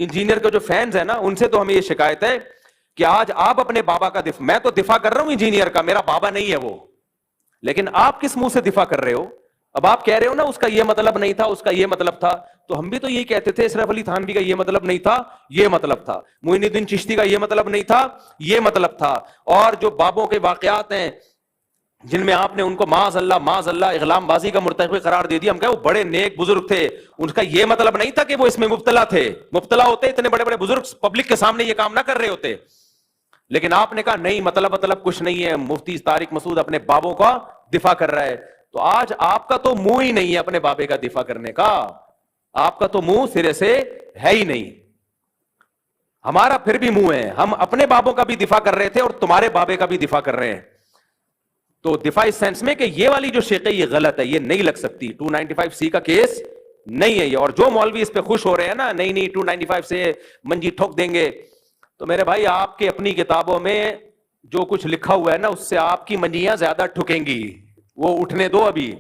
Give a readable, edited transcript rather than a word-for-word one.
Engineer کے جو fans ہیں نا ان سے تو ہمیں یہ شکایت ہے کہ آج آپ اپنے بابا کا دفاع, میں تو دفاع کر رہا ہوں انجینئر کا, میرا بابا نہیں ہے وہ, لیکن آپ کس منہ سے دفاع کر رہے ہو؟ اب آپ کہہ رہے ہو نا اس کا یہ مطلب نہیں تھا, اس کا یہ مطلب تھا, تو ہم بھی تو یہی کہتے تھے اشرف علی تھانوی کا یہ مطلب نہیں تھا, یہ مطلب تھا, معین الدین چشتی کا یہ مطلب نہیں تھا, یہ مطلب تھا. اور جو بابوں کے واقعات ہیں جن میں آپ نے ان کو معاذ اللہ اغلام بازی کا مرتکب قرار دے دیا, ہم کہے وہ بڑے نیک بزرگ تھے, ان کا یہ مطلب نہیں تھا کہ وہ اس میں مبتلا تھے, مبتلا ہوتے اتنے بڑے بڑے بزرگ پبلک کے سامنے یہ کام نہ کر رہے ہوتے. لیکن آپ نے کہا نہیں مطلب کچھ نہیں ہے, مفتی طارق مسعود اپنے بابوں کا دفاع کر رہا ہے. تو آج آپ کا تو منہ ہی نہیں ہے اپنے بابے کا دفاع کرنے کا, آپ کا تو منہ سرے سے ہے ہی نہیں. ہمارا پھر بھی منہ ہے, ہم اپنے بابوں کا بھی دفاع کر رہے تھے اور تمہارے بابے کا بھی دفاع کر رہے ہیں. تو دفاع اس سینس میں کہ یہ والی جو شق ہے یہ غلط ہے, یہ نہیں لگ سکتی, 295C کا کیس نہیں ہے یہ. اور جو مولوی اس پہ خوش ہو رہے ہیں نا, نہیں 295 سے منجی ٹھوک دیں گے, تو میرے بھائی آپ کے اپنی کتابوں میں جو کچھ لکھا ہوا ہے نا اس سے آپ کی منجیاں زیادہ ٹھکیں گی, وہ اٹھنے دو ابھی.